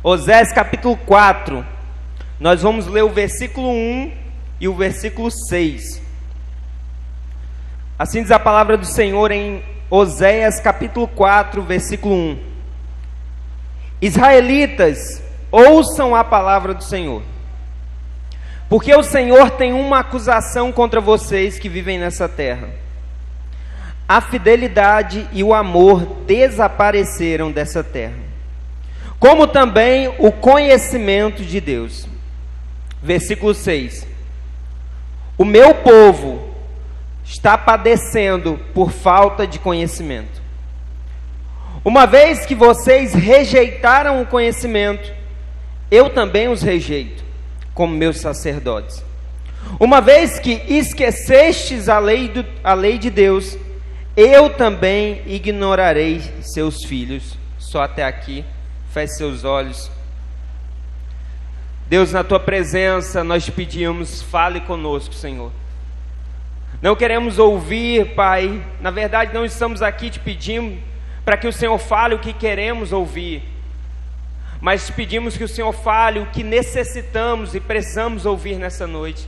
Oséias capítulo 4, nós vamos ler o versículo 1 e o versículo 6. Assim diz a palavra do Senhor em Oséias capítulo 4, versículo 1. Israelitas, ouçam a palavra do Senhor, porque o Senhor tem uma acusação contra vocês que vivem nessa terra. A fidelidade e o amor desapareceram dessa terra, como também o conhecimento de Deus. Versículo 6. O meu povo está padecendo por falta de conhecimento. Uma vez que vocês rejeitaram o conhecimento, eu também os rejeito, como meus sacerdotes. Uma vez que esquecestes a lei de Deus, eu também ignorarei seus filhos. Só até aqui. Feche seus olhos. Deus, na Tua presença, nós te pedimos, fale conosco, Senhor. Não queremos ouvir, Pai. Na verdade, não estamos aqui te pedindo para que o Senhor fale o que queremos ouvir, mas te pedimos que o Senhor fale o que necessitamos e precisamos ouvir nessa noite.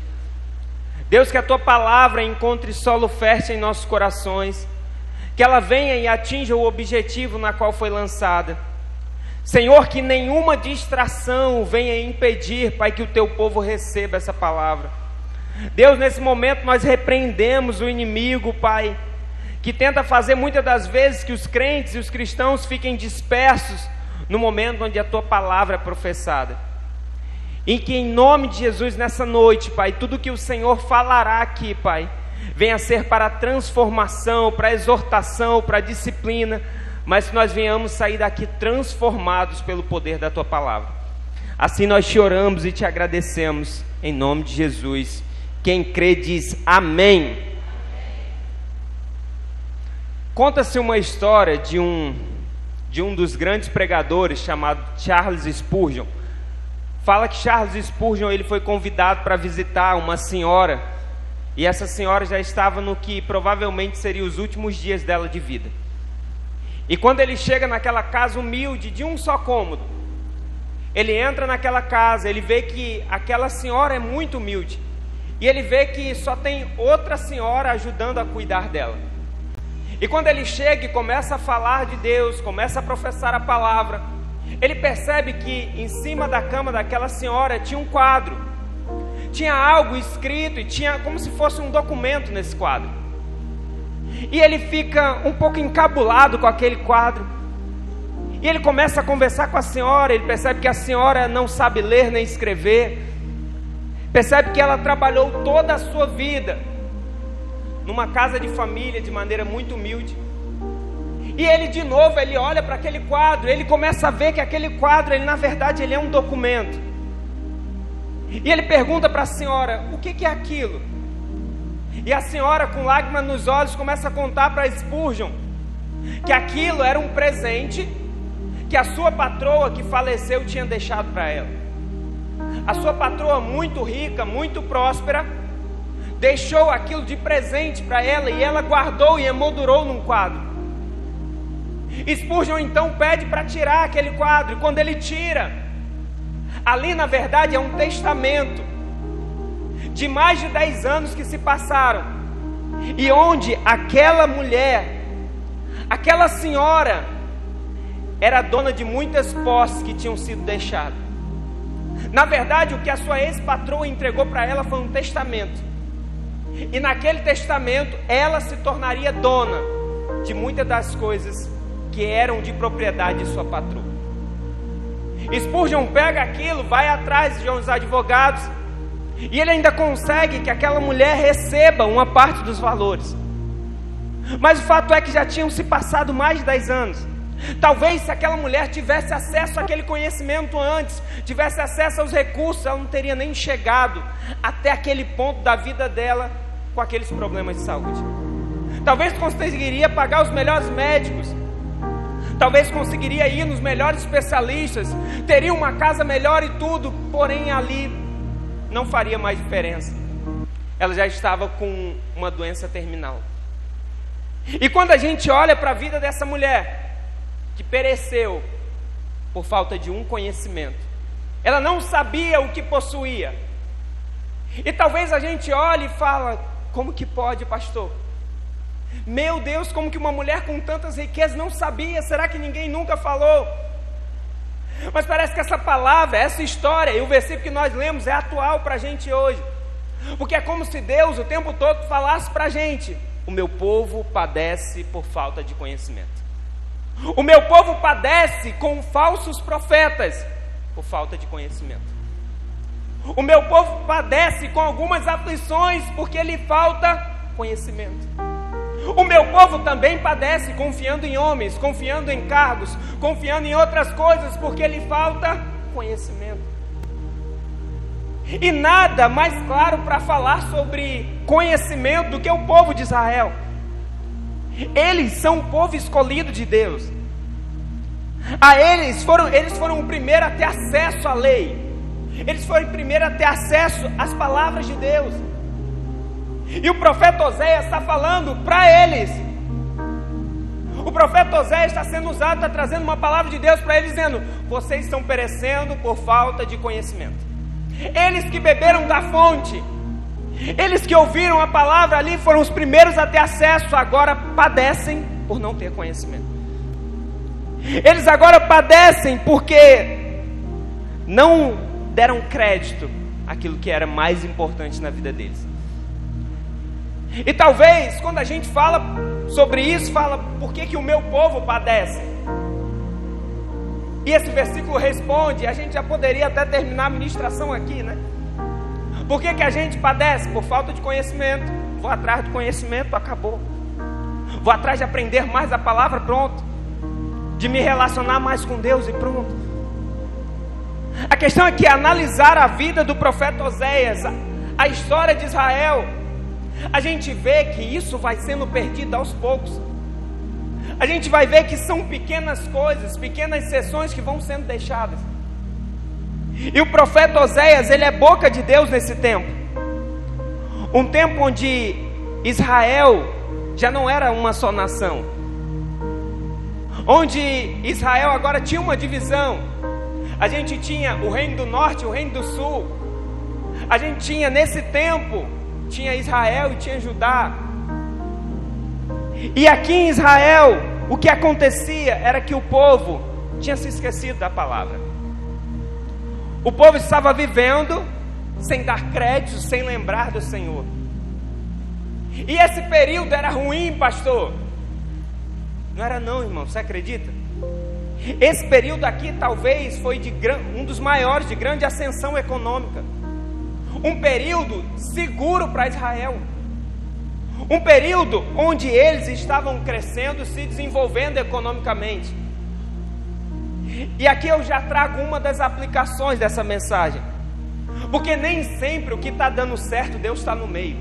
Deus, que a Tua palavra encontre solo fértil em nossos corações, que ela venha e atinja o objetivo na qual foi lançada. Senhor, que nenhuma distração venha impedir, Pai, que o Teu povo receba essa palavra. Deus, nesse momento nós repreendemos o inimigo, Pai, que tenta fazer muitas das vezes que os crentes e os cristãos fiquem dispersos no momento onde a Tua palavra é professada. E que em nome de Jesus nessa noite, Pai, tudo que o Senhor falará aqui, Pai, venha ser para a transformação, para a exortação, para a disciplina, mas que nós venhamos sair daqui transformados pelo poder da Tua palavra. Assim nós te oramos e te agradecemos, em nome de Jesus. Quem crê diz amém. Conta-se uma história de um dos grandes pregadores chamado Charles Spurgeon. Fala que Charles Spurgeon ele foi convidado para visitar uma senhora, e essa senhora já estava no que provavelmente seria os últimos dias dela de vida. E quando ele chega naquela casa humilde de um só cômodo, ele entra naquela casa, ele vê que aquela senhora é muito humilde, e ele vê que só tem outra senhora ajudando a cuidar dela. E quando ele chega e começa a falar de Deus, começa a professar a palavra, ele percebe que em cima da cama daquela senhora tinha um quadro, tinha algo escrito e tinha como se fosse um documento nesse quadro. E ele fica um pouco encabulado com aquele quadro, e ele começa a conversar com a senhora. Ele percebe que a senhora não sabe ler nem escrever, percebe que ela trabalhou toda a sua vida numa casa de família de maneira muito humilde. E ele de novo, ele olha para aquele quadro, ele começa a ver que aquele quadro, na verdade ele é um documento. E ele pergunta para a senhora, o que é aquilo? E a senhora, com lágrimas nos olhos, começa a contar para Spurgeon que aquilo era um presente que a sua patroa que faleceu tinha deixado para ela. A sua patroa, muito rica, muito próspera, deixou aquilo de presente para ela, e ela guardou e emoldurou num quadro. Spurgeon então pede para tirar aquele quadro, e quando ele tira, ali na verdade é um testamento de mais de 10 anos que se passaram, e onde aquela mulher, aquela senhora, era dona de muitas posses que tinham sido deixadas. Na verdade, o que a sua ex-patroa entregou para ela foi um testamento, e naquele testamento ela se tornaria dona de muitas das coisas que eram de propriedade de sua patroa. Spurgeon pega aquilo, vai atrás de uns advogados, e ele ainda consegue que aquela mulher receba uma parte dos valores. Mas o fato é que já tinham se passado mais de 10 anos. Talvez se aquela mulher tivesse acesso àquele conhecimento antes, tivesse acesso aos recursos, ela não teria nem chegado até aquele ponto da vida dela com aqueles problemas de saúde. Talvez conseguiria pagar os melhores médicos, talvez conseguiria ir nos melhores especialistas, teria uma casa melhor e tudo, porém ali não faria mais diferença. Ela já estava com uma doença terminal. E quando a gente olha para a vida dessa mulher que pereceu, por falta de um conhecimento. Ela não sabia o que possuía. E talvez a gente olhe e fala: como que pode, pastor? Meu Deus, como que uma mulher com tantas riquezas não sabia? Será que ninguém nunca falou? Mas parece que essa palavra, essa história e o versículo que nós lemos é atual para a gente hoje. Porque é como se Deus o tempo todo falasse para a gente: o meu povo padece por falta de conhecimento. O meu povo padece com falsos profetas por falta de conhecimento. O meu povo padece com algumas aflições porque lhe falta conhecimento. O meu povo também padece confiando em homens, confiando em cargos, confiando em outras coisas porque lhe falta conhecimento. E nada mais claro para falar sobre conhecimento do que o povo de Israel. Eles são o povo escolhido de Deus. Eles foram o primeiro a ter acesso à lei. Eles foram o primeiro a ter acesso às palavras de Deus. E o profeta Oséias está falando para eles. O profeta Oséias está sendo usado, está trazendo uma palavra de Deus para eles, dizendo: vocês estão perecendo por falta de conhecimento. Eles que beberam da fonte, eles que ouviram a palavra ali, foram os primeiros a ter acesso, agora padecem por não ter conhecimento. Eles agora padecem porque não deram crédito àquilo que era mais importante na vida deles. E talvez, quando a gente fala sobre isso, fala: por que o meu povo padece? E esse versículo responde, a gente já poderia até terminar a ministração aqui, né? Por que a gente padece? Por falta de conhecimento. Vou atrás do conhecimento, acabou. Vou atrás de aprender mais a palavra, pronto. De me relacionar mais com Deus e pronto. A questão é que analisar a vida do profeta Oséias, a história de Israel, a gente vê que isso vai sendo perdido aos poucos. A gente vai ver que são pequenas coisas, pequenas sessões que vão sendo deixadas. E o profeta Oséias, ele é boca de Deus nesse tempo. Um tempo onde Israel já não era uma só nação. Onde Israel agora tinha uma divisão. A gente tinha o reino do norte e o reino do sul. A gente tinha nesse tempo, tinha Israel e tinha Judá. E aqui em Israel, o que acontecia era que o povo tinha se esquecido da palavra. O povo estava vivendo sem dar crédito, sem lembrar do Senhor. E esse período era ruim, pastor. Não era não, irmão, você acredita? Esse período aqui talvez foi um dos maiores, de grande ascensão econômica. Um período seguro para Israel. Um período onde eles estavam crescendo, se desenvolvendo economicamente. E aqui eu já trago uma das aplicações dessa mensagem. Porque nem sempre o que está dando certo, Deus está no meio.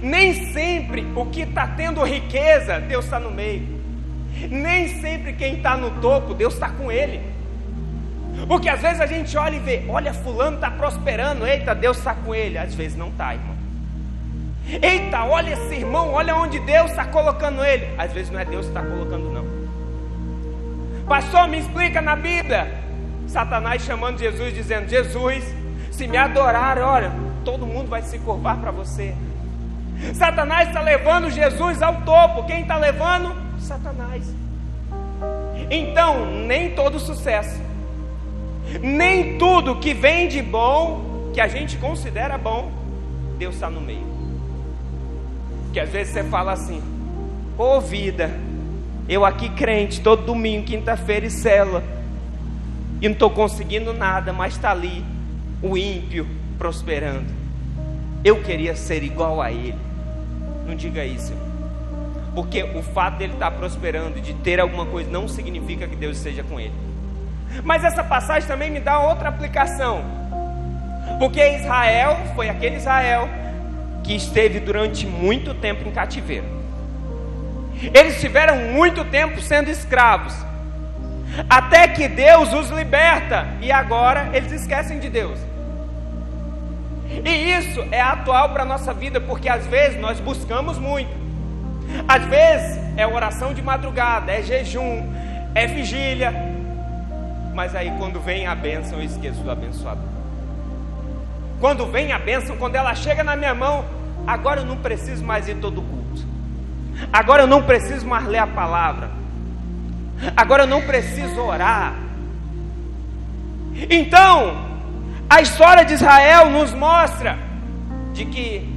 Nem sempre o que está tendo riqueza, Deus está no meio. Nem sempre quem está no topo, Deus está com ele. Porque às vezes a gente olha e vê: olha, fulano está prosperando, eita, Deus está com ele. Às vezes não está, irmão. Eita, olha esse irmão, olha onde Deus está colocando ele. Às vezes não é Deus que está colocando, não. Pastor, me explica na Bíblia. Satanás chamando Jesus, dizendo: Jesus, se me adorar, olha, todo mundo vai se curvar para você. Satanás está levando Jesus ao topo. Quem está levando? Satanás. Então, nem todo sucesso, nem tudo que vem de bom, que a gente considera bom, Deus está no meio. Porque às vezes você fala assim: ô vida, eu aqui crente, todo domingo, quinta-feira e célula, e não estou conseguindo nada, mas está ali o ímpio prosperando. Eu queria ser igual a ele. Não diga isso, porque o fato dele estar prosperando, de ter alguma coisa, não significa que Deus esteja com ele. Mas essa passagem também me dá outra aplicação. Porque Israel foi aquele Israel que esteve durante muito tempo em cativeiro. Eles tiveram muito tempo sendo escravos, até que Deus os liberta, e agora eles esquecem de Deus. E isso é atual para a nossa vida, porque às vezes nós buscamos muito. Às vezes é oração de madrugada, é jejum, é vigília, Mas aí quando vem a bênção, eu esqueço do abençoador. Quando vem a bênção, quando ela chega na minha mão, agora eu não preciso mais ir todo culto. Agora eu não preciso mais ler a palavra. Agora eu não preciso orar. Então, a história de Israel nos mostra de que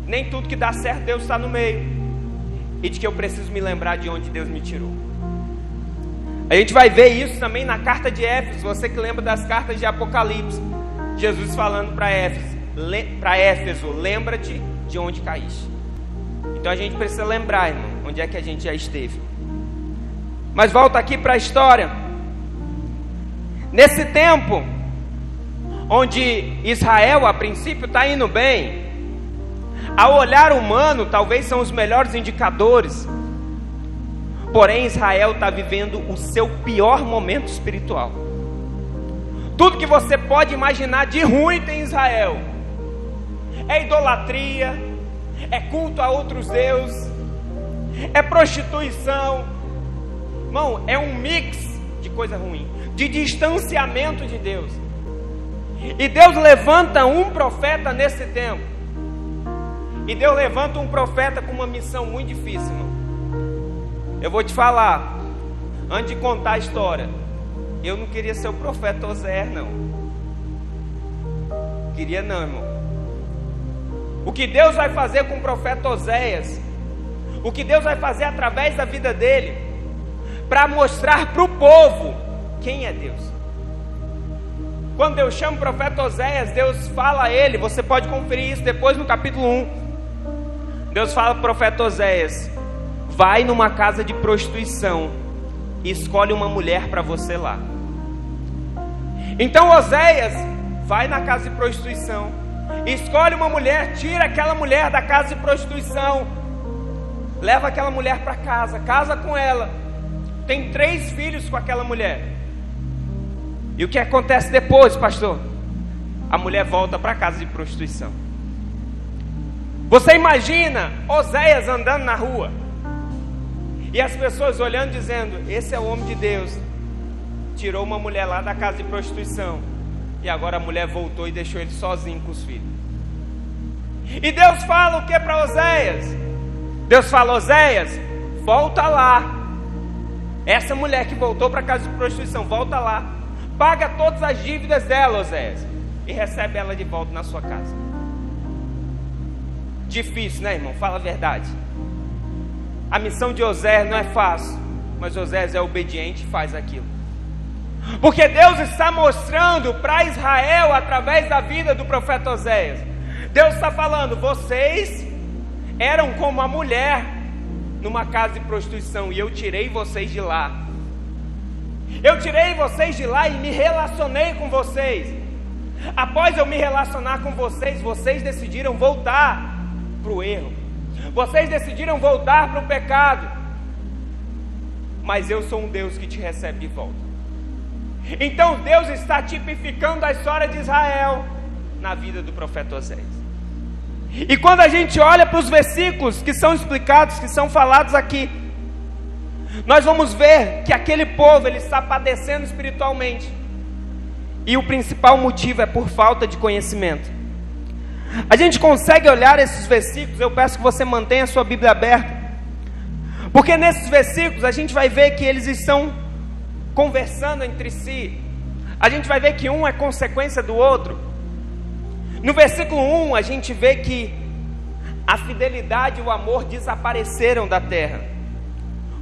nem tudo que dá certo Deus está no meio. E de que eu preciso me lembrar de onde Deus me tirou. A gente vai ver isso também na carta de Éfeso. Você que lembra das cartas de Apocalipse, Jesus falando para Éfeso, lembra-te de onde caíste. Então a gente precisa lembrar, irmão, onde é que a gente já esteve. Mas volta aqui para a história. Nesse tempo onde Israel a princípio está indo bem, ao olhar humano talvez são os melhores indicadores. Porém Israel está vivendo o seu pior momento espiritual. Tudo que você pode imaginar de ruim tem em Israel. É idolatria, é culto a outros deuses, é prostituição. Irmão, é um mix de coisa ruim, de distanciamento de Deus. E Deus levanta um profeta nesse tempo. E Deus levanta um profeta com uma missão muito difícil, irmão. Eu vou te falar, antes de contar a história, eu não queria ser o profeta Oséias, não. Queria não, irmão. O que Deus vai fazer com o profeta Oséias, o que Deus vai fazer através da vida dele, para mostrar para o povo quem é Deus. Quando Deus chama o profeta Oséias, Deus fala a ele, você pode conferir isso depois no capítulo 1. Deus fala para o profeta Oséias: vai numa casa de prostituição e escolhe uma mulher para você lá. Então Oséias vai na casa de prostituição, escolhe uma mulher, tira aquela mulher da casa de prostituição, leva aquela mulher para casa, casa com ela, tem 3 filhos com aquela mulher. E o que acontece depois, pastor? A mulher volta para a casa de prostituição. Você imagina Oséias andando na rua e as pessoas olhando, dizendo: esse é o homem de Deus, tirou uma mulher lá da casa de prostituição, e agora a mulher voltou e deixou ele sozinho com os filhos. E Deus fala o que para Oséias? Deus fala: Oséias, volta lá. Essa mulher que voltou para a casa de prostituição, volta lá, paga todas as dívidas dela, Oséias, e recebe ela de volta na sua casa. Difícil, né, irmão? Fala a verdade. A missão de Oséias não é fácil, mas Oséias é obediente e faz aquilo. Porque Deus está mostrando para Israel, através da vida do profeta Oséias, Deus está falando: vocês eram como a mulher numa casa de prostituição, e eu tirei vocês de lá. Eu tirei vocês de lá e me relacionei com vocês. Após eu me relacionar com vocês, vocês decidiram voltar para o erro, vocês decidiram voltar para o pecado, mas eu sou um Deus que te recebe de volta. Então Deus está tipificando a história de Israel na vida do profeta Oséias. E quando a gente olha para os versículos que são explicados, que são falados aqui, nós vamos ver que aquele povo, ele está padecendo espiritualmente, e o principal motivo é por falta de conhecimento. A gente consegue olhar esses versículos, eu peço que você mantenha a sua Bíblia aberta, porque nesses versículos a gente vai ver que eles estão conversando entre si. A gente vai ver que um é consequência do outro. No versículo 1 a gente vê que a fidelidade e o amor desapareceram da terra,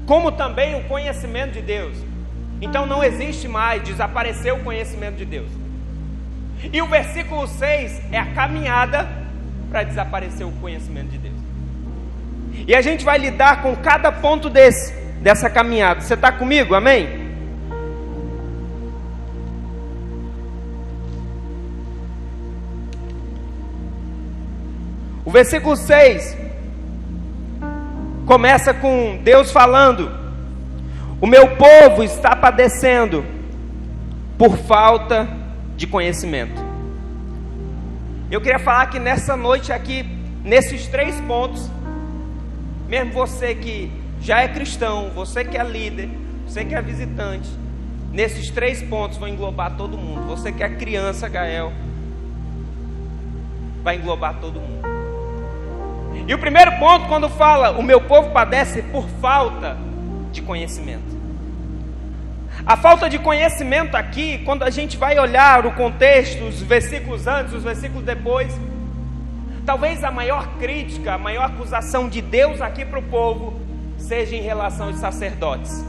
como também o conhecimento de Deus. Então não existe mais, desapareceu o conhecimento de Deus. E o versículo 6 é a caminhada para desaparecer o conhecimento de Deus. E a gente vai lidar com cada ponto dessa caminhada. Você está comigo? Amém? O versículo 6 começa com Deus falando: o meu povo está padecendo por falta de conhecimento. Eu queria falar que nessa noite aqui, nesses 3 pontos, mesmo você que já é cristão, você que é líder, você que é visitante, nesses 3 pontos vão englobar todo mundo. Você que é criança, Gael, vai englobar todo mundo. E o primeiro ponto, quando fala, o meu povo padece por falta de conhecimento. A falta de conhecimento aqui, quando a gente vai olhar o contexto, os versículos antes, os versículos depois, talvez a maior crítica, a maior acusação de Deus aqui para o povo, seja em relação aos sacerdotes.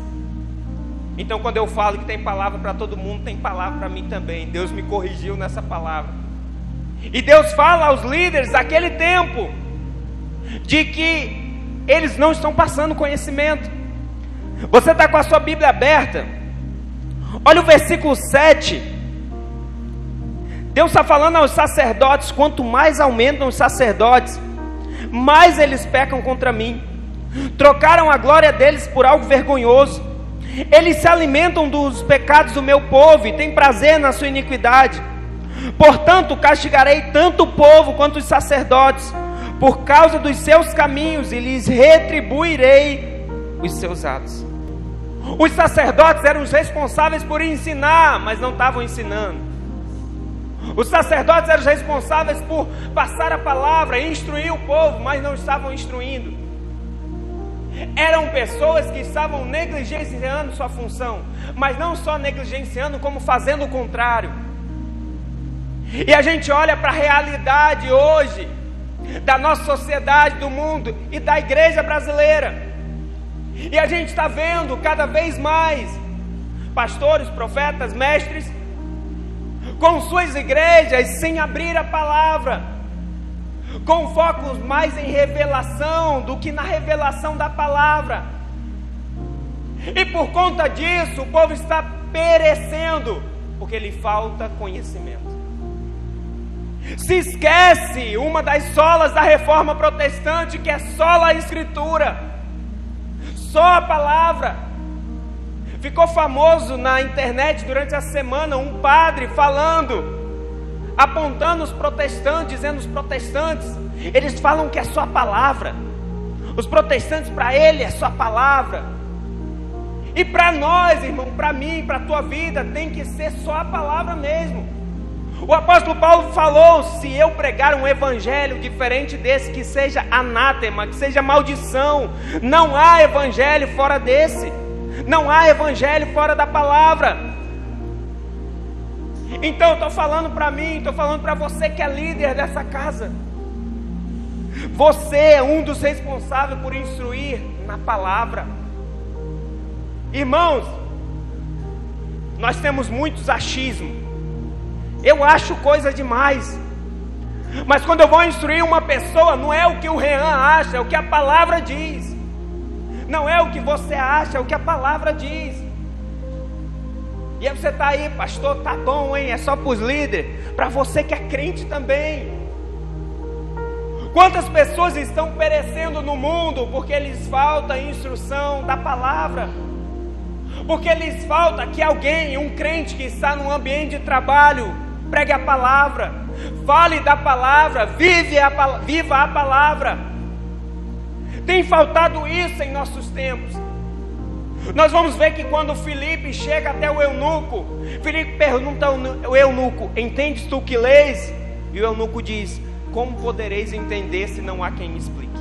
Então quando eu falo que tem palavra para todo mundo, tem palavra para mim também. Deus me corrigiu nessa palavra. E Deus fala aos líderes daquele tempo, de que eles não estão passando conhecimento. Você está com a sua Bíblia aberta? Olha o versículo 7. Deus está falando aos sacerdotes: quanto mais aumentam os sacerdotes, mais eles pecam contra mim. Trocaram a glória deles por algo vergonhoso. Eles se alimentam dos pecados do meu povo e têm prazer na sua iniquidade. Portanto, castigarei tanto o povo quanto os sacerdotes, por causa dos seus caminhos, e lhes retribuirei os seus atos. Os sacerdotes eram os responsáveis por ensinar, mas não estavam ensinando. Os sacerdotes eram os responsáveis por passar a palavra, instruir o povo, mas não estavam instruindo. Eram pessoas que estavam negligenciando sua função, mas não só negligenciando, como fazendo o contrário. E a gente olha para a realidade hoje da nossa sociedade, do mundo e da igreja brasileira, e a gente está vendo cada vez mais pastores, profetas, mestres com suas igrejas sem abrir a palavra, com focos mais em revelação do que na revelação da palavra. E por conta disso o povo está perecendo, porque lhe falta conhecimento. Se esquece uma das solas da reforma protestante, que é sola a Escritura, só a palavra. Ficou famoso na internet durante a semana um padre falando, apontando os protestantes, dizendo: os protestantes, eles falam que é só a palavra. Os protestantes, para ele é só a palavra. E para nós, irmão, para mim, para a tua vida, tem que ser só a palavra mesmo. O apóstolo Paulo falou: se eu pregar um evangelho diferente desse, que seja anátema, que seja maldição. Não há evangelho fora desse. Não há evangelho fora da palavra. Então eu estou falando para mim, estou falando para você que é líder dessa casa. Você é um dos responsáveis por instruir na palavra. Irmãos, nós temos muitos achismos. Eu acho coisa demais. Mas quando eu vou instruir uma pessoa, não é o que o Rean acha, é o que a palavra diz. Não é o que você acha, é o que a palavra diz. E aí você está aí: pastor, tá bom, hein? É só para os líderes. Para você que é crente também. Quantas pessoas estão perecendo no mundo porque lhes falta instrução da palavra? Porque lhes falta que alguém, um crente que está num ambiente de trabalho, pregue a palavra, fale da palavra, viva a palavra. Tem faltado isso em nossos tempos. Nós vamos ver que quando Filipe chega até o eunuco, Filipe pergunta ao eunuco: entendes tu que lês? E o eunuco diz: como podereis entender se não há quem me explique?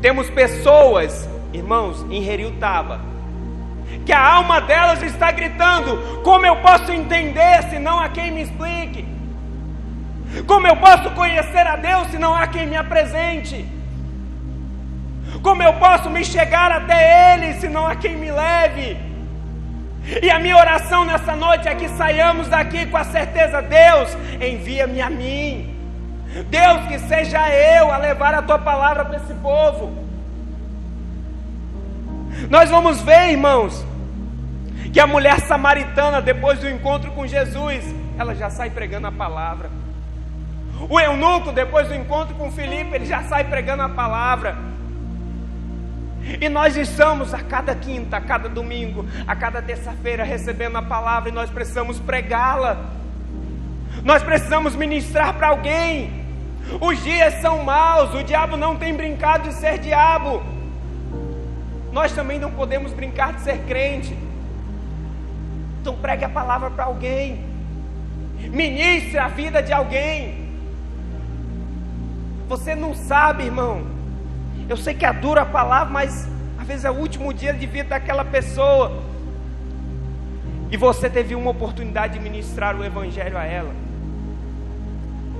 Temos pessoas, irmãos, em Heriutaba, que a alma delas está gritando: como eu posso entender se não há quem me explique? Como eu posso conhecer a Deus se não há quem me apresente? Como eu posso me chegar até Ele se não há quem me leve? E a minha oração nessa noite é que saiamos daqui com a certeza: Deus, envia-me a mim. Deus, que seja eu a levar a Tua palavra para esse povo. Nós vamos ver, irmãos, que a mulher samaritana, depois do encontro com Jesus, ela já sai pregando a palavra. O eunuco, depois do encontro com Filipe, ele já sai pregando a palavra. E nós estamos a cada quinta, a cada domingo, a cada terça-feira recebendo a palavra, e nós precisamos pregá-la. Nós precisamos ministrar para alguém. Os dias são maus, o diabo não tem brincado de ser diabo. Nós também não podemos brincar de ser crente. Então pregue a palavra para alguém. Ministre a vida de alguém. Você não sabe, irmão. Eu sei que é dura a palavra, mas às vezes é o último dia de vida daquela pessoa. E você teve uma oportunidade de ministrar o evangelho a ela.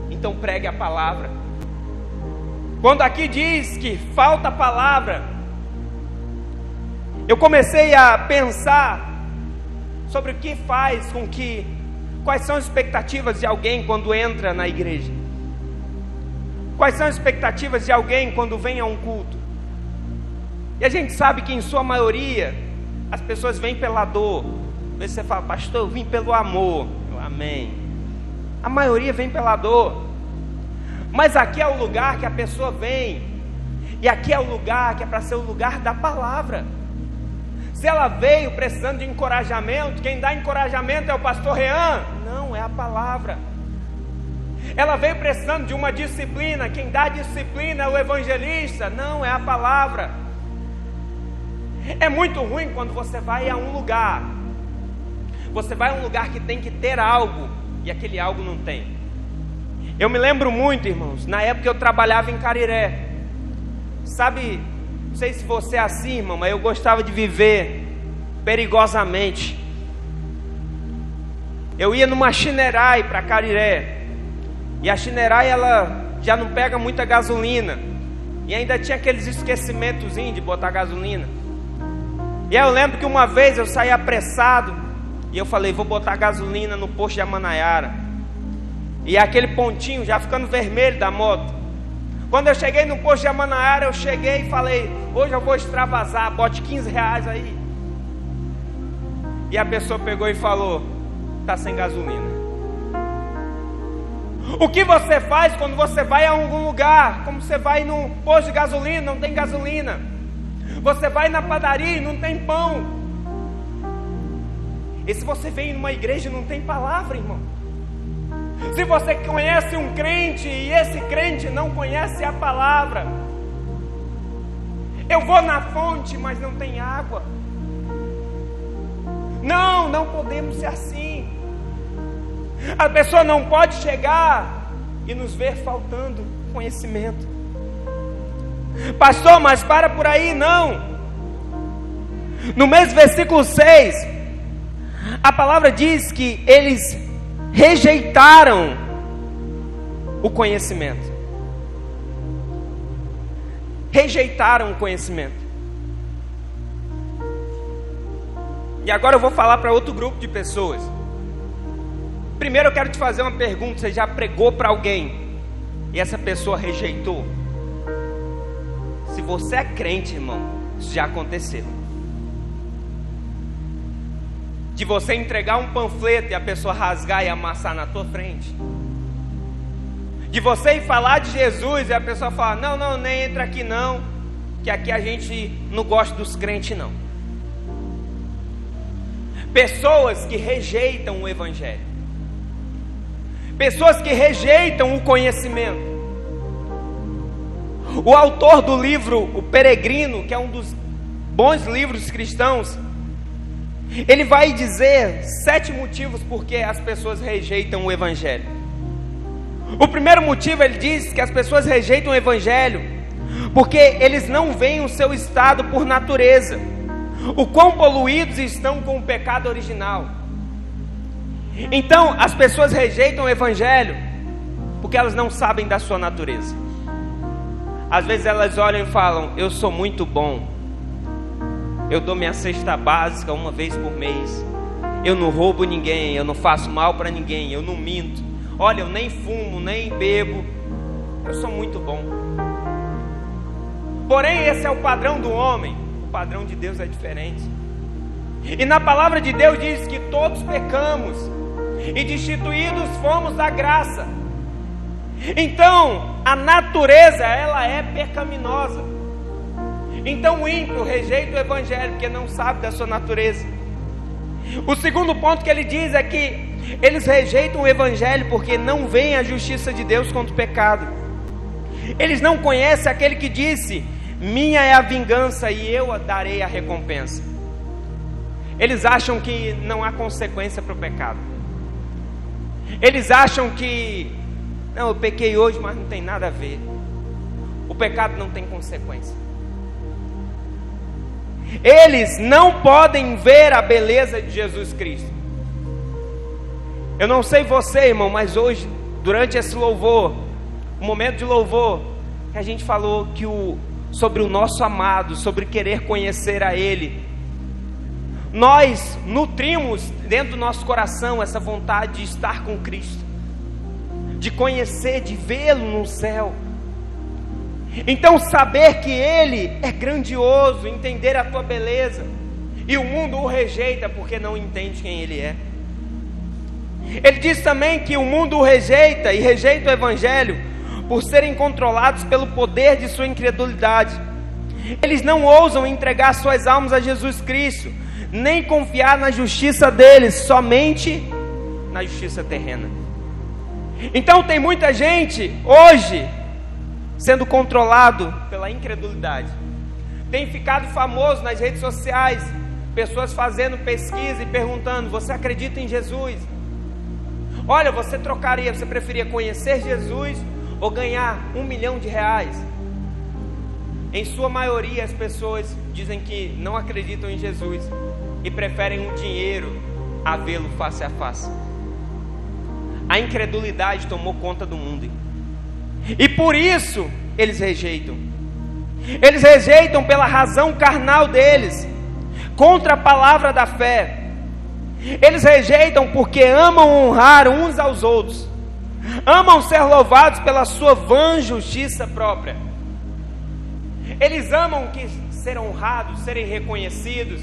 Então pregue a palavra. Quando aqui diz que falta a palavra, eu comecei a pensar sobre o que faz com que, quais são as expectativas de alguém quando entra na igreja? Quais são as expectativas de alguém quando vem a um culto? E a gente sabe que em sua maioria, as pessoas vêm pela dor. Às vezes você fala, pastor, eu vim pelo amor. Amém. A maioria vem pela dor. Mas aqui é o lugar que a pessoa vem. E aqui é o lugar que é para ser o lugar da palavra. Se ela veio precisando de encorajamento, quem dá encorajamento é o pastor Rean? Não, é a palavra. Ela veio precisando de uma disciplina, quem dá disciplina é o evangelista? Não, é a palavra. É muito ruim quando você vai a um lugar. Você vai a um lugar que tem que ter algo, e aquele algo não tem. Eu me lembro muito, irmãos, na época eu trabalhava em Cariré. Sabe, não sei se você é assim, irmão, mas eu gostava de viver perigosamente. Eu ia numa Shinerai para Cariré. E a Shinerai, ela já não pega muita gasolina. E ainda tinha aqueles esquecimentozinhos de botar gasolina. E aí eu lembro que uma vez eu saí apressado. E eu falei, vou botar gasolina no posto de Amanaiara. E aquele pontinho já ficando vermelho da moto. Quando eu cheguei no posto de Amanaiara, eu cheguei e falei, hoje eu vou extravasar, bote R$15 aí. E a pessoa pegou e falou, tá sem gasolina. O que você faz quando você vai a algum lugar? Como você vai num posto de gasolina, não tem gasolina. Você vai na padaria e não tem pão. E se você vem numa igreja e não tem palavra, irmão? Se você conhece um crente e esse crente não conhece a palavra, eu vou na fonte, mas não tem água. Não podemos ser assim. A pessoa não pode chegar e nos ver faltando conhecimento. Pastor, mas para por aí, não. No mesmo versículo 6, a palavra diz que eles rejeitaram o conhecimento. Rejeitaram o conhecimento. E agora eu vou falar para outro grupo de pessoas. Primeiro eu quero te fazer uma pergunta. Você já pregou para alguém e essa pessoa rejeitou? Se você é crente, irmão, isso já aconteceu. De você entregar um panfleto e a pessoa rasgar e amassar na tua frente. De você ir falar de Jesus e a pessoa falar, não, nem entra aqui não, que aqui a gente não gosta dos crentes não. Pessoas que rejeitam o evangelho. Pessoas que rejeitam o conhecimento. O autor do livro O Peregrino, que é um dos bons livros cristãos, ele vai dizer 7 motivos por que as pessoas rejeitam o evangelho. O primeiro motivo, ele diz que as pessoas rejeitam o evangelho porque eles não veem o seu estado por natureza, o quão poluídos estão com o pecado original. Então as pessoas rejeitam o evangelho porque elas não sabem da sua natureza. Às vezes elas olham e falam, eu sou muito bom, eu dou minha cesta básica uma vez por mês, eu não roubo ninguém, eu não faço mal para ninguém, eu não minto, olha, eu nem fumo, nem bebo, eu sou muito bom. Porém esse é o padrão do homem. O padrão de Deus é diferente. E na palavra de Deus diz que todos pecamos e destituídos fomos da graça. Então a natureza, ela é pecaminosa. Então o ímpio rejeita o evangelho porque não sabe da sua natureza. O segundo ponto que ele diz é que eles rejeitam o evangelho porque não veem a justiça de Deus contra o pecado. Eles não conhecem aquele que disse, minha é a vingança e eu darei a recompensa. Eles acham que não há consequência para o pecado. Eles acham que, não, eu pequei hoje, mas não tem nada a ver. O pecado não tem consequência. Eles não podem ver a beleza de Jesus Cristo. Eu não sei você, irmão, mas hoje, durante esse louvor, o momento de louvor, que a gente falou que sobre o nosso amado, sobre querer conhecer a Ele, nós nutrimos dentro do nosso coração essa vontade de estar com Cristo, de conhecer, de vê-lo no céu. Então saber que Ele é grandioso, entender a tua beleza, e o mundo o rejeita porque não entende quem Ele é. Ele diz também que o mundo o rejeita, e rejeita o Evangelho, por serem controlados pelo poder de sua incredulidade. Eles não ousam entregar suas almas a Jesus Cristo, nem confiar na justiça deles, somente na justiça terrena. Então tem muita gente hoje sendo controlado pela incredulidade. Tem ficado famoso nas redes sociais, pessoas fazendo pesquisa e perguntando: você acredita em Jesus? Olha, você preferia conhecer Jesus ou ganhar R$1 milhão? Em sua maioria as pessoas dizem que não acreditam em Jesus e preferem o dinheiro a vê-lo face a face. A incredulidade tomou conta do mundo, e por isso eles rejeitam. Eles rejeitam pela razão carnal deles, contra a palavra da fé. Eles rejeitam porque amam honrar uns aos outros, amam ser louvados pela sua vã justiça própria. Eles amam ser honrados, serem reconhecidos.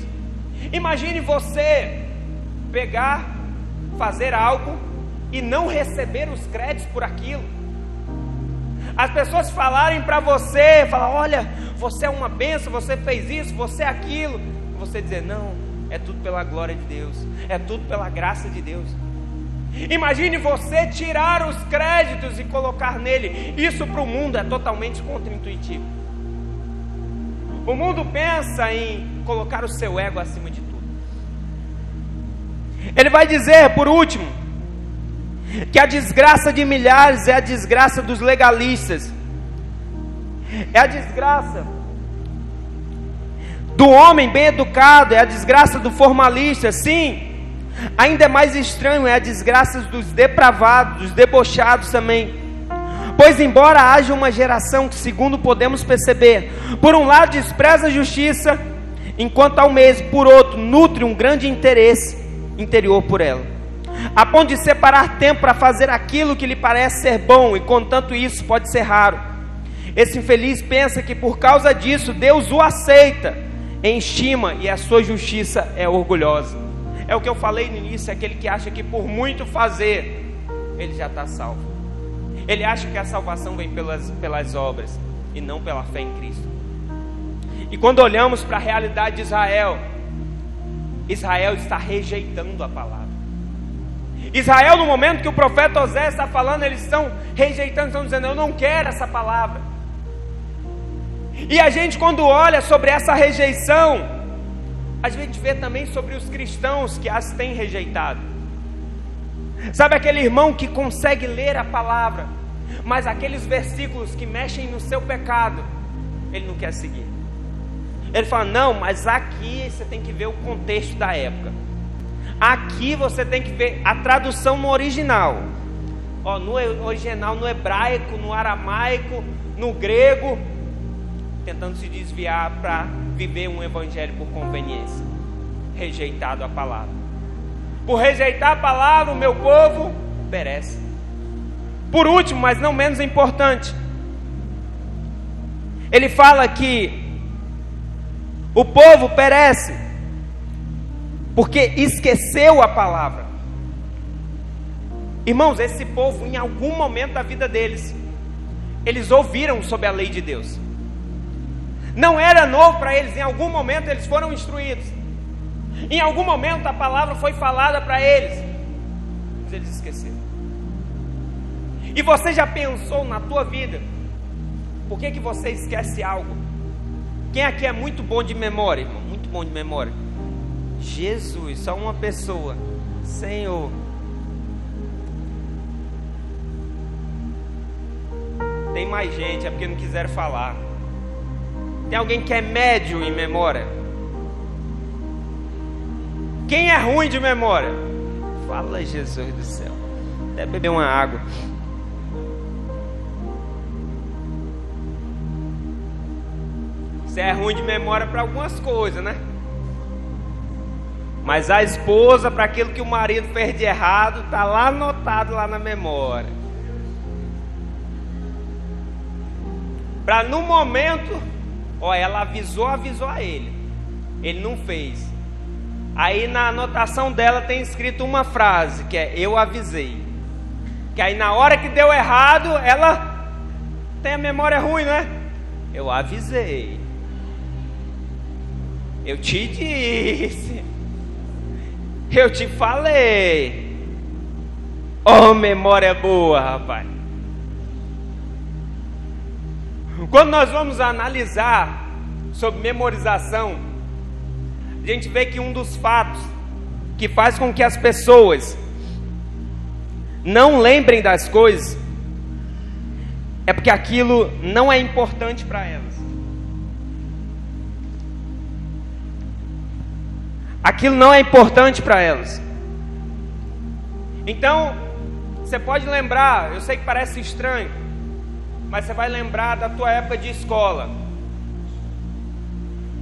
Imagine você fazer algo e não receber os créditos por aquilo. As pessoas falarem para você, olha, você é uma bênção, você fez isso, você é aquilo. E você dizer: não, é tudo pela glória de Deus, é tudo pela graça de Deus. Imagine você tirar os créditos e colocar nele. Isso para o mundo é totalmente contraintuitivo. O mundo pensa em colocar o seu ego acima de tudo. Ele vai dizer, por último, que a desgraça de milhares é a desgraça dos legalistas, é a desgraça do homem bem educado, é a desgraça do formalista. Sim, ainda é mais estranho, é a desgraça dos depravados, dos debochados também. Pois embora haja uma geração que, segundo podemos perceber, por um lado despreza a justiça, enquanto ao mesmo, por outro, nutre um grande interesse interior por ela, a ponto de separar tempo para fazer aquilo que lhe parece ser bom, e contanto isso pode ser raro. Esse infeliz pensa que por causa disso Deus o aceita em estima, e a sua justiça é orgulhosa. É o que eu falei no início, é aquele que acha que por muito fazer ele já está salvo. Ele acha que a salvação vem pelas obras e não pela fé em Cristo. E quando olhamos para a realidade de Israel, Israel está rejeitando a palavra. Israel, no momento que o profeta Osés está falando, eles estão rejeitando, estão dizendo: eu não quero essa palavra. E a gente, quando olha sobre essa rejeição, a gente vê também sobre os cristãos que as têm rejeitado. Sabe aquele irmão que consegue ler a palavra, mas aqueles versículos que mexem no seu pecado, ele não quer seguir. Ele fala: não, mas aqui você tem que ver o contexto da época. Aqui você tem que ver a tradução no original. No original, no hebraico, no aramaico, no grego, tentando se desviar para viver um evangelho por conveniência. Rejeitado a palavra. Por rejeitar a palavra, o meu povo perece. Por último, mas não menos importante, ele fala que o povo perece porque esqueceu a palavra. Irmãos, esse povo, em algum momento da vida deles, eles ouviram sobre a lei de Deus. Não era novo para eles, em algum momento eles foram instruídos. Em algum momento a palavra foi falada para eles, mas eles esqueceram. E você já pensou na tua vida, por que você esquece algo? Quem aqui é muito bom de memória, irmão? Muito bom de memória. Jesus, só uma pessoa. Senhor. Tem mais gente, é porque não quiseram falar. Tem alguém que é médio em memória? Quem é ruim de memória? Fala, Jesus do céu. Até beber uma água. Você é ruim de memória para algumas coisas, né? Mas a esposa, para aquilo que o marido fez de errado, está lá anotado lá na memória. Para no momento, ó, ela avisou a ele. Ele não fez. Aí na anotação dela tem escrito uma frase, que é: eu avisei. Que aí na hora que deu errado, ela tem a memória ruim, né? Eu avisei. Eu te disse. Eu te falei. Oh, memória boa, rapaz. Quando nós vamos analisar sobre memorização, a gente vê que um dos fatos que faz com que as pessoas não lembrem das coisas é porque aquilo não é importante para elas. Aquilo não é importante para elas. Então, você pode lembrar, eu sei que parece estranho, mas você vai lembrar da tua época de escola.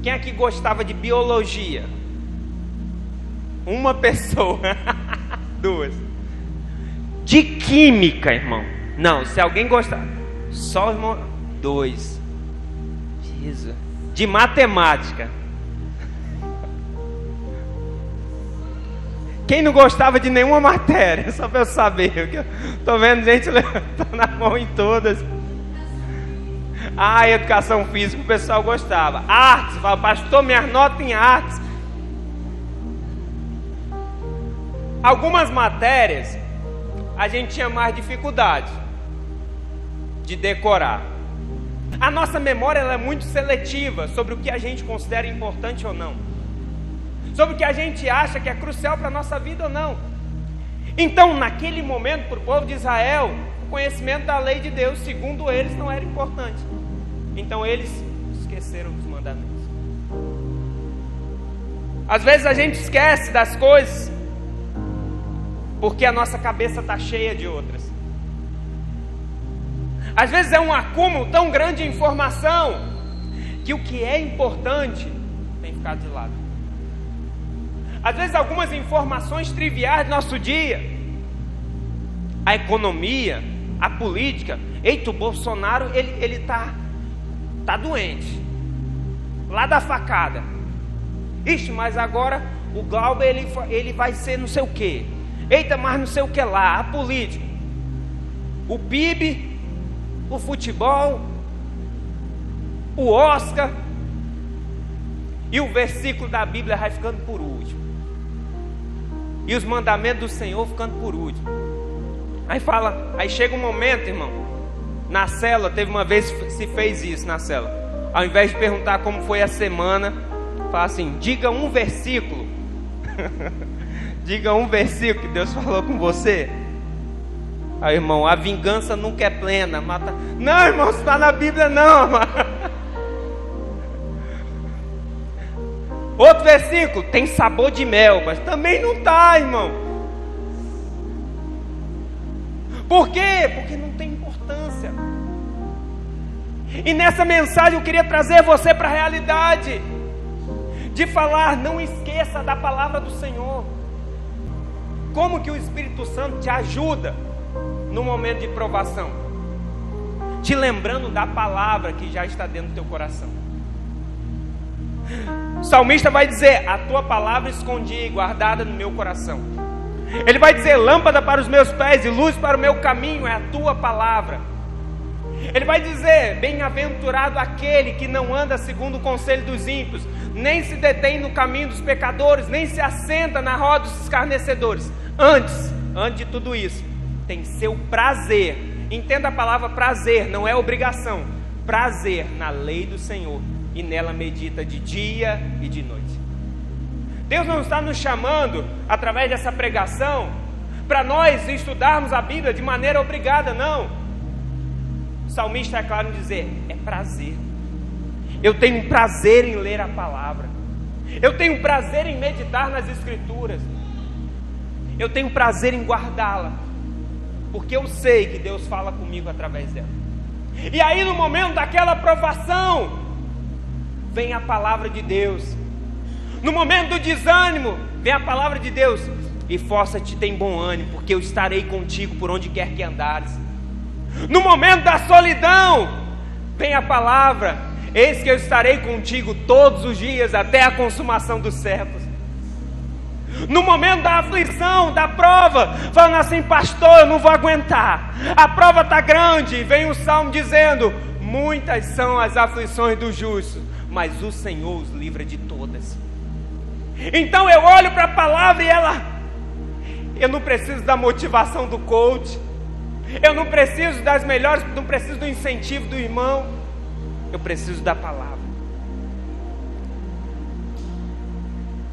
Quem aqui gostava de biologia? Uma pessoa. Duas. De química, irmão. Não, se alguém gostar, só irmão. Dois. Jesus. De matemática. Quem não gostava de nenhuma matéria? Só para eu saber. Estou vendo gente levantando a mão em todas. Educação física o pessoal gostava. Artes, fala, pastor, minhas notas em artes. Algumas matérias a gente tinha mais dificuldade de decorar. A nossa memória ela é muito seletiva sobre o que a gente considera importante ou não, sobre o que a gente acha que é crucial para a nossa vida ou não. Então, naquele momento, para o povo de Israel, o conhecimento da lei de Deus, segundo eles, não era importante. Então, eles esqueceram dos mandamentos. Às vezes a gente esquece das coisas porque a nossa cabeça está cheia de outras. Às vezes é um acúmulo tão grande de informação que o que é importante tem ficado de lado. Às vezes algumas informações triviais do nosso dia, a economia, a política. Eita, o Bolsonaro ele tá doente, lá da facada. Ixi, mas agora o Glauber ele vai ser não sei o que. Eita, mas não sei o que lá. A política, o PIB, o futebol, o Oscar. E o versículo da Bíblia vai ficando por último. E os mandamentos do Senhor ficando por último. Aí chega um momento, irmão, na célula, teve uma vez que se fez isso na célula. Ao invés de perguntar como foi a semana, fala assim: diga um versículo. Diga um versículo que Deus falou com você. Aí, irmão, a vingança nunca é plena. Mata... Não, irmão, isso está na Bíblia não, mano. Outro versículo, tem sabor de mel, mas também não está, irmão. Por quê? Porque não tem importância. E nessa mensagem eu queria trazer você para a realidade de falar: não esqueça da palavra do Senhor. Como que o Espírito Santo te ajuda no momento de provação? Te lembrando da palavra que já está dentro do teu coração. O salmista vai dizer: a tua palavra escondi, guardada no meu coração. Ele vai dizer: lâmpada para os meus pés e luz para o meu caminho é a tua palavra. Ele vai dizer: bem-aventurado aquele que não anda segundo o conselho dos ímpios, nem se detém no caminho dos pecadores, nem se assenta na roda dos escarnecedores. Antes de tudo isso, tem seu prazer. Entenda a palavra prazer, não é obrigação. Prazer na lei do Senhor, e nela medita de dia e de noite. Deus não está nos chamando, através dessa pregação, para nós estudarmos a Bíblia de maneira obrigada, não. O salmista é claro em dizer, é prazer. Eu tenho prazer em ler a palavra. Eu tenho prazer em meditar nas Escrituras. Eu tenho prazer em guardá-la, porque eu sei que Deus fala comigo através dela. E aí no momento daquela provação, vem a palavra de Deus. No momento do desânimo, vem a palavra de Deus: e força-te, tem bom ânimo, porque eu estarei contigo por onde quer que andares. No momento da solidão, vem a palavra: eis que eu estarei contigo todos os dias, até a consumação dos séculos. No momento da aflição, da prova, falando assim: pastor, eu não vou aguentar, a prova está grande. Vem o salmo dizendo: muitas são as aflições do justo, mas o Senhor os livra de todas. Então eu olho para a palavra e eu não preciso da motivação do coach, eu não preciso das melhores, não preciso do incentivo do irmão, eu preciso da palavra.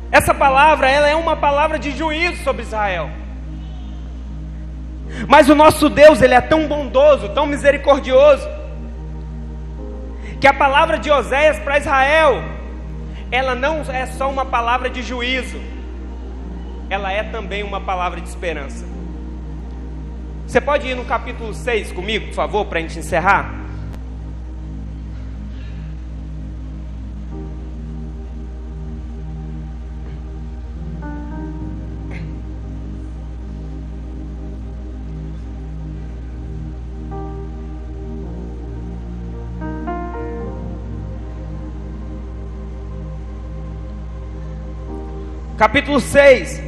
Essa palavra, ela é uma palavra de juízo sobre Israel. Mas o nosso Deus, Ele é tão bondoso, tão misericordioso, que a palavra de Oséias para Israel, ela não é só uma palavra de juízo, ela é também uma palavra de esperança. Você pode ir no capítulo 6 comigo, por favor, para a gente encerrar? Capítulo 6.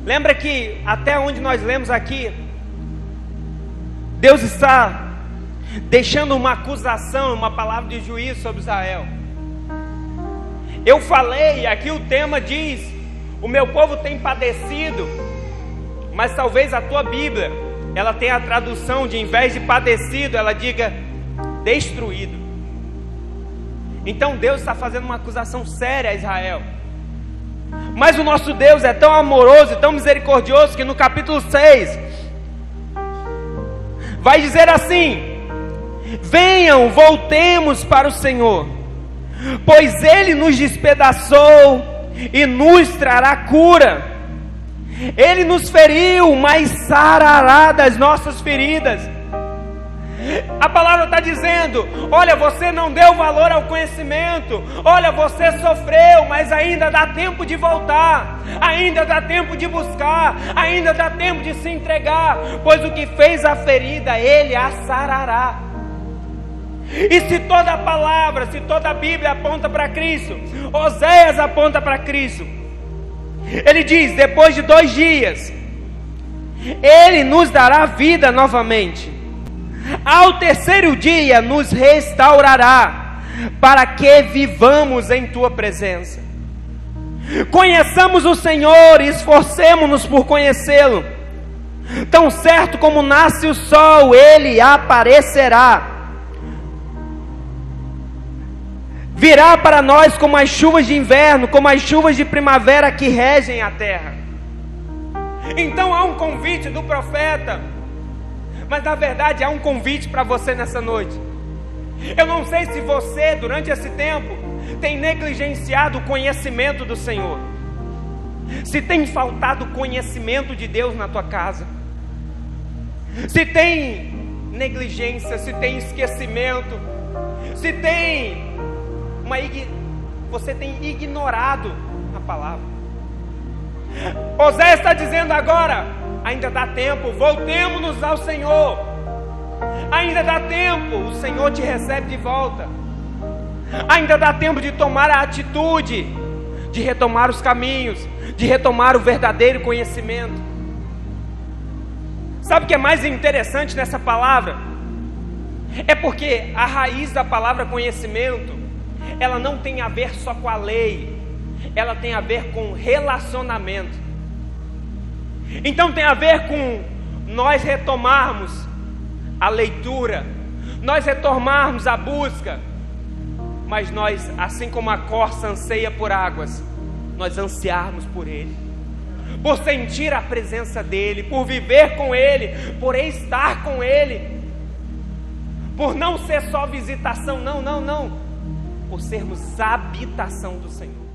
Lembra que até onde nós lemos aqui, Deus está deixando uma acusação, uma palavra de juízo sobre Israel. Eu falei, aqui o tema diz: o meu povo tem padecido. Mas talvez a tua Bíblia, ela tenha a tradução de, em vez de padecido, ela diga destruído. Então Deus está fazendo uma acusação séria a Israel. Mas o nosso Deus é tão amoroso e tão misericordioso que no capítulo 6 vai dizer assim: venham, voltemos para o Senhor, pois Ele nos despedaçou e nos trará cura. Ele nos feriu, mas sarará das nossas feridas. A palavra está dizendo: olha, você não deu valor ao conhecimento, olha, você sofreu, mas ainda dá tempo de voltar, ainda dá tempo de buscar, ainda dá tempo de se entregar, pois o que fez a ferida, Ele a sarará. E se toda a palavra, se toda a Bíblia aponta para Cristo, Oséias aponta para Cristo. Ele diz: depois de 2 dias, Ele nos dará vida novamente. Ao terceiro dia nos restaurará, para que vivamos em tua presença. Conheçamos o Senhor e esforcemo-nos por conhecê-lo. Tão certo como nasce o sol, Ele aparecerá. Virá para nós como as chuvas de inverno, como as chuvas de primavera que regem a terra. Então há um convite do profeta, mas na verdade há um convite para você nessa noite. Eu não sei se você, durante esse tempo, tem negligenciado o conhecimento do Senhor, se tem faltado conhecimento de Deus na tua casa, se tem negligência, se tem esquecimento, se tem você tem ignorado a palavra. Oséias está dizendo agora: ainda dá tempo, voltemos-nos ao Senhor. Ainda dá tempo, o Senhor te recebe de volta. Ainda dá tempo de tomar a atitude, de retomar os caminhos, de retomar o verdadeiro conhecimento. Sabe o que é mais interessante nessa palavra? É porque a raiz da palavra conhecimento, ela não tem a ver só com a lei, ela tem a ver com relacionamento. Então tem a ver com nós retomarmos a leitura, nós retomarmos a busca. Mas nós, assim como a corça anseia por águas, nós ansiarmos por Ele, por sentir a presença dEle, por viver com Ele, por estar com Ele, por não ser só visitação, não, por sermos a habitação do Senhor.